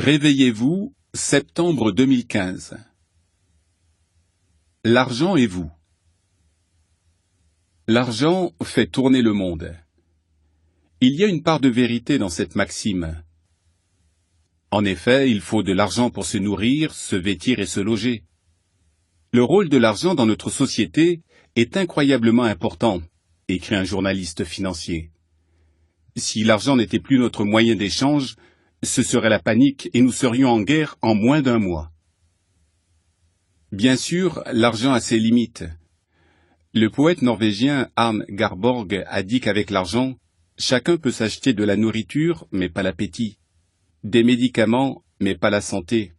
Réveillez-vous, septembre 2015. L'argent et vous. L'argent fait tourner le monde. Il y a une part de vérité dans cette maxime. En effet, il faut de l'argent pour se nourrir, se vêtir et se loger. Le rôle de l'argent dans notre société est incroyablement important, écrit un journaliste financier. Si l'argent n'était plus notre moyen d'échange, ce serait la panique et nous serions en guerre en moins d'un mois. Bien sûr, l'argent a ses limites. Le poète norvégien Arne Garborg a dit qu'avec l'argent, chacun peut s'acheter de la nourriture, mais pas l'appétit, des médicaments, mais pas la santé,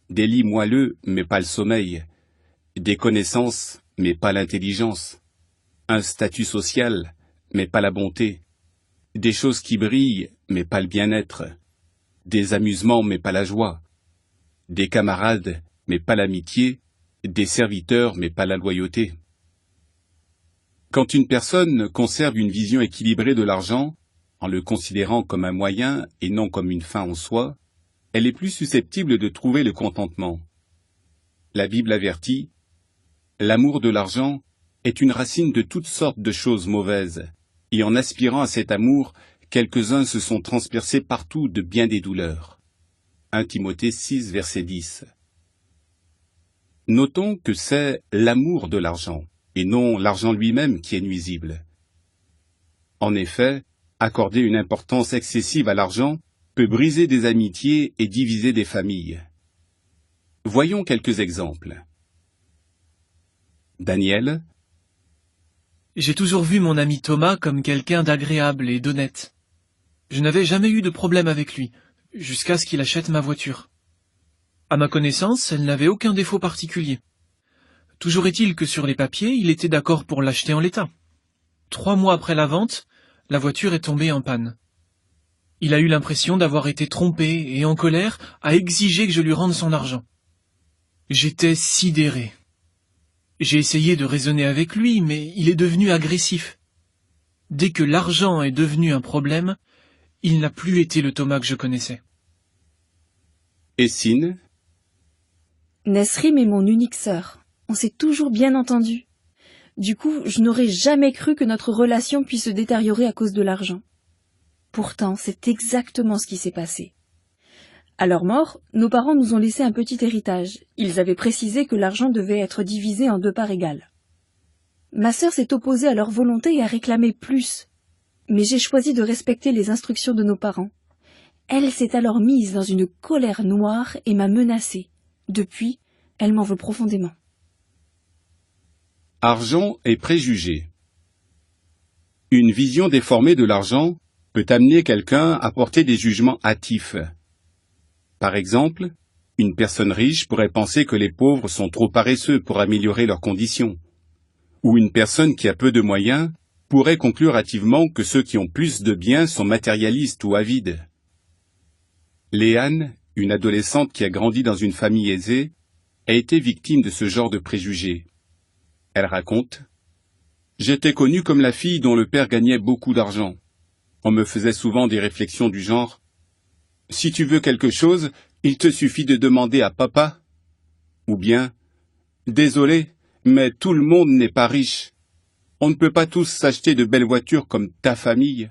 des lits moelleux, mais pas le sommeil, des connaissances, mais pas l'intelligence, un statut social, mais pas la bonté, des choses qui brillent, mais pas le bien-être, des amusements, mais pas la joie, des camarades, mais pas l'amitié, des serviteurs, mais pas la loyauté. Quand une personne conserve une vision équilibrée de l'argent, en le considérant comme un moyen et non comme une fin en soi, elle est plus susceptible de trouver le contentement. La Bible avertit, « L'amour de l'argent est une racine de toutes sortes de choses mauvaises, et en aspirant à cet amour, quelques-uns se sont transpercés partout de bien des douleurs. » 1 Timothée 6, verset 10. Notons que c'est l'amour de l'argent, et non l'argent lui-même qui est nuisible. En effet, accorder une importance excessive à l'argent peut briser des amitiés et diviser des familles. Voyons quelques exemples. Daniel. J'ai toujours vu mon ami Thomas comme quelqu'un d'agréable et d'honnête. Je n'avais jamais eu de problème avec lui, jusqu'à ce qu'il achète ma voiture. À ma connaissance, elle n'avait aucun défaut particulier. Toujours est-il que sur les papiers, il était d'accord pour l'acheter en l'état. 3 mois après la vente, la voiture est tombée en panne. Il a eu l'impression d'avoir été trompé et en colère a exigé que je lui rende son argent. J'étais sidéré. J'ai essayé de raisonner avec lui, mais il est devenu agressif. Dès que l'argent est devenu un problème, il n'a plus été le Thomas que je connaissais. Essine. Nesrim est mon unique sœur. On s'est toujours bien entendu. Du coup, je n'aurais jamais cru que notre relation puisse se détériorer à cause de l'argent. Pourtant, c'est exactement ce qui s'est passé. À leur mort, nos parents nous ont laissé un petit héritage. Ils avaient précisé que l'argent devait être divisé en 2 parts égales. Ma sœur s'est opposée à leur volonté et a réclamé plus. Mais j'ai choisi de respecter les instructions de nos parents. Elle s'est alors mise dans une colère noire et m'a menacée. Depuis, elle m'en veut profondément. Argent et préjugés. Une vision déformée de l'argent peut amener quelqu'un à porter des jugements hâtifs. Par exemple, une personne riche pourrait penser que les pauvres sont trop paresseux pour améliorer leurs conditions. Ou une personne qui a peu de moyens pourrait conclure hâtivement que ceux qui ont plus de biens sont matérialistes ou avides. Léane, une adolescente qui a grandi dans une famille aisée, a été victime de ce genre de préjugés. Elle raconte « J'étais connue comme la fille dont le père gagnait beaucoup d'argent. On me faisait souvent des réflexions du genre « Si tu veux quelque chose, il te suffit de demander à papa. » Ou bien « Désolé, mais tout le monde n'est pas riche. On ne peut pas tous s'acheter de belles voitures comme ta famille. »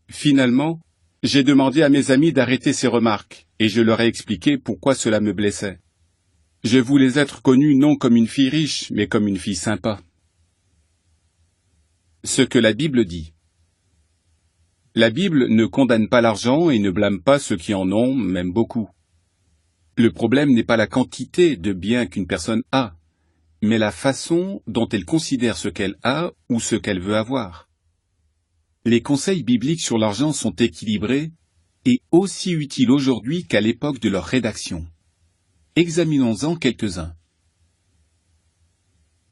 Finalement, j'ai demandé à mes amis d'arrêter ces remarques et je leur ai expliqué pourquoi cela me blessait. Je voulais être connue non comme une fille riche, mais comme une fille sympa. Ce que la Bible dit. La Bible ne condamne pas l'argent et ne blâme pas ceux qui en ont, même beaucoup. Le problème n'est pas la quantité de biens qu'une personne a, mais la façon dont elle considère ce qu'elle a ou ce qu'elle veut avoir. Les conseils bibliques sur l'argent sont équilibrés et aussi utiles aujourd'hui qu'à l'époque de leur rédaction. Examinons-en quelques-uns.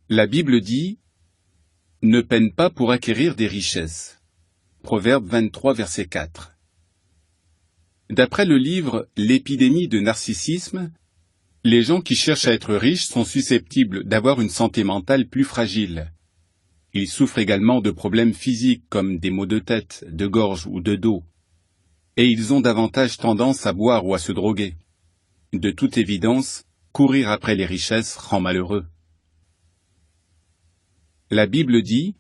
La Bible dit « Ne peine pas pour acquérir des richesses ». Proverbe 23, verset 4. D'après le livre « L'épidémie de narcissisme », les gens qui cherchent à être riches sont susceptibles d'avoir une santé mentale plus fragile. Ils souffrent également de problèmes physiques comme des maux de tête, de gorge ou de dos. et ils ont davantage tendance à boire ou à se droguer. De toute évidence, courir après les richesses rend malheureux. La Bible dit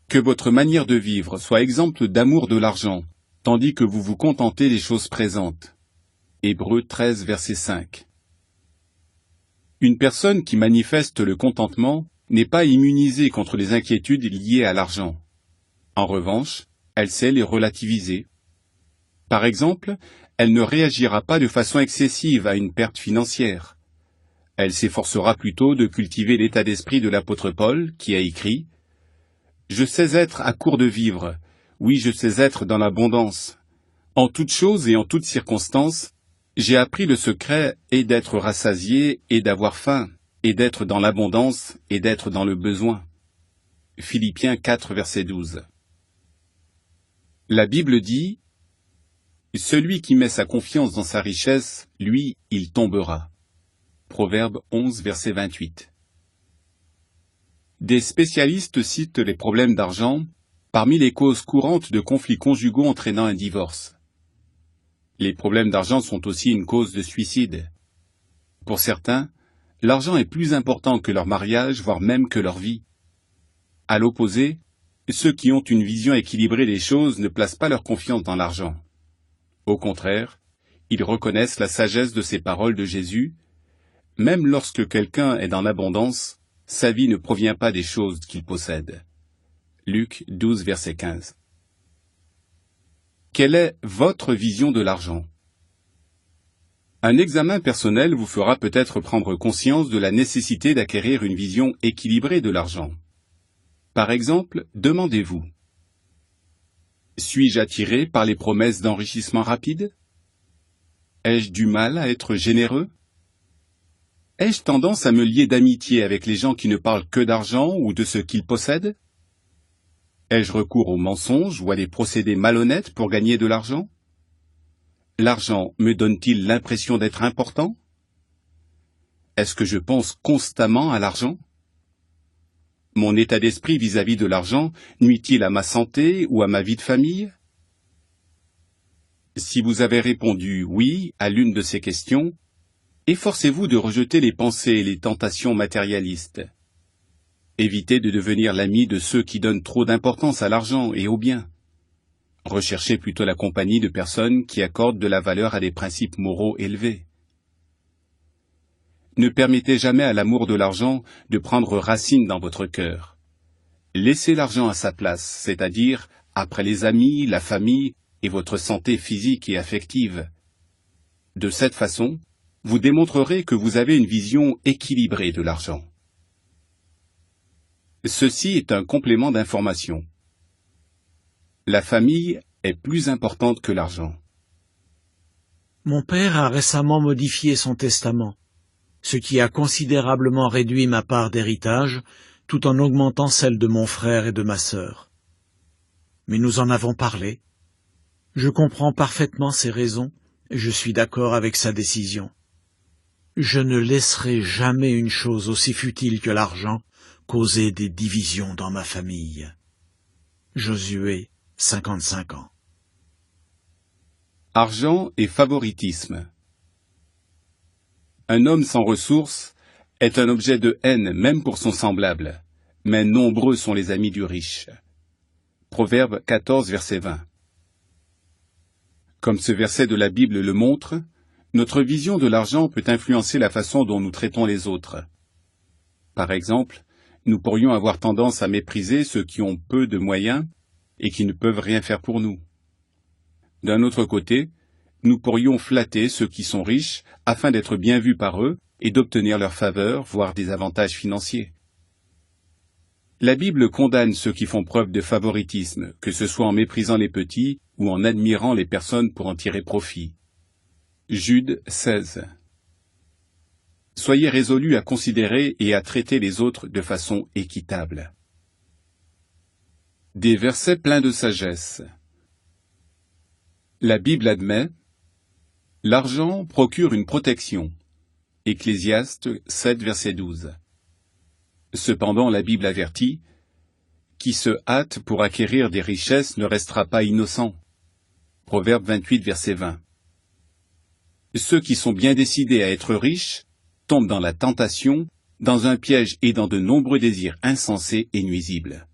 que votre manière de vivre soit exempte d'amour de l'argent, tandis que vous vous contentez des choses présentes. Hébreux 13, verset 5. Une personne qui manifeste le contentement n'est pas immunisée contre les inquiétudes liées à l'argent. En revanche, elle sait les relativiser. Par exemple, elle ne réagira pas de façon excessive à une perte financière. Elle s'efforcera plutôt de cultiver l'état d'esprit de l'apôtre Paul, qui a écrit « Je sais être à court de vivre, oui, je sais être dans l'abondance. En toutes choses et en toutes circonstances, j'ai appris le secret et d'être rassasié et d'avoir faim, et d'être dans l'abondance et d'être dans le besoin. » Philippiens 4, verset 12. La Bible dit « Celui qui met sa confiance dans sa richesse, lui, il tombera. » Proverbe 11, verset 28. Des spécialistes citent les problèmes d'argent parmi les causes courantes de conflits conjugaux entraînant un divorce. Les problèmes d'argent sont aussi une cause de suicide. Pour certains, l'argent est plus important que leur mariage, voire même que leur vie. À l'opposé, ceux qui ont une vision équilibrée des choses ne placent pas leur confiance dans l'argent. Au contraire, ils reconnaissent la sagesse de ces paroles de Jésus. Même lorsque quelqu'un est dans l'abondance, sa vie ne provient pas des choses qu'il possède. Luc 12, verset 15. Quelle est votre vision de l'argent? Un examen personnel vous fera peut-être prendre conscience de la nécessité d'acquérir une vision équilibrée de l'argent. Par exemple, demandez-vous: suis-je attiré par les promesses d'enrichissement rapide? Ai-je du mal à être généreux? Ai-je tendance à me lier d'amitié avec les gens qui ne parlent que d'argent ou de ce qu'ils possèdent? Ai-je recours aux mensonges ou à des procédés malhonnêtes pour gagner de l'argent? L'argent me donne-t-il l'impression d'être important? Est-ce que je pense constamment à l'argent? Mon état d'esprit vis-à-vis de l'argent nuit-il à ma santé ou à ma vie de famille? Si vous avez répondu oui à l'une de ces questions, efforcez-vous de rejeter les pensées et les tentations matérialistes. Évitez de devenir l'ami de ceux qui donnent trop d'importance à l'argent et aux biens. Recherchez plutôt la compagnie de personnes qui accordent de la valeur à des principes moraux élevés. Ne permettez jamais à l'amour de l'argent de prendre racine dans votre cœur. Laissez l'argent à sa place, c'est-à-dire après les amis, la famille et votre santé physique et affective. De cette façon, vous démontrerez que vous avez une vision équilibrée de l'argent. Ceci est un complément d'information. La famille est plus importante que l'argent. Mon père a récemment modifié son testament, ce qui a considérablement réduit ma part d'héritage, tout en augmentant celle de mon frère et de ma sœur. Mais nous en avons parlé. Je comprends parfaitement ses raisons, et je suis d'accord avec sa décision. Je ne laisserai jamais une chose aussi futile que l'argent causer des divisions dans ma famille. Josué, 55 ans. Argent et favoritisme. Un homme sans ressources est un objet de haine même pour son semblable, mais nombreux sont les amis du riche. Proverbe 14, verset 20. Comme ce verset de la Bible le montre, notre vision de l'argent peut influencer la façon dont nous traitons les autres. Par exemple, nous pourrions avoir tendance à mépriser ceux qui ont peu de moyens et qui ne peuvent rien faire pour nous. D'un autre côté, nous pourrions flatter ceux qui sont riches afin d'être bien vus par eux et d'obtenir leur faveur, voire des avantages financiers. La Bible condamne ceux qui font preuve de favoritisme, que ce soit en méprisant les petits ou en admirant les personnes pour en tirer profit. Jude 16. Soyez résolus à considérer et à traiter les autres de façon équitable. Des versets pleins de sagesse. La Bible admet: l'argent procure une protection. Ecclésiaste 7, verset 12. Cependant, la Bible avertit: qui se hâte pour acquérir des richesses ne restera pas innocent. Proverbe 28, verset 20. Ceux qui sont bien décidés à être riches tombent dans la tentation, dans un piège et dans de nombreux désirs insensés et nuisibles.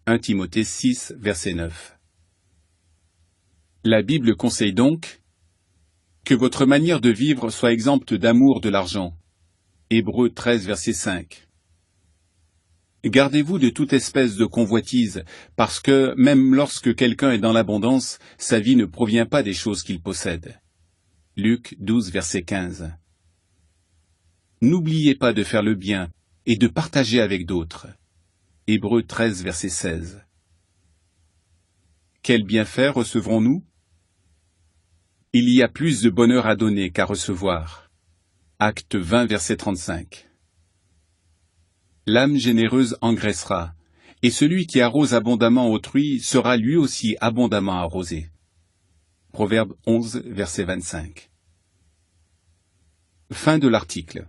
1 Timothée 6, verset 9. La Bible conseille donc que votre manière de vivre soit exempte d'amour de l'argent. Hébreux 13, verset 5. Gardez-vous de toute espèce de convoitise, parce que, même lorsque quelqu'un est dans l'abondance, sa vie ne provient pas des choses qu'il possède. Luc 12, verset 15. N'oubliez pas de faire le bien et de partager avec d'autres. Hébreux 13, verset 16. Quel bienfait recevrons-nous? Il y a plus de bonheur à donner qu'à recevoir. Acte 20, verset 35. L'âme généreuse engraissera, et celui qui arrose abondamment autrui sera lui aussi abondamment arrosé. Proverbe 11, verset 25. Fin de l'article.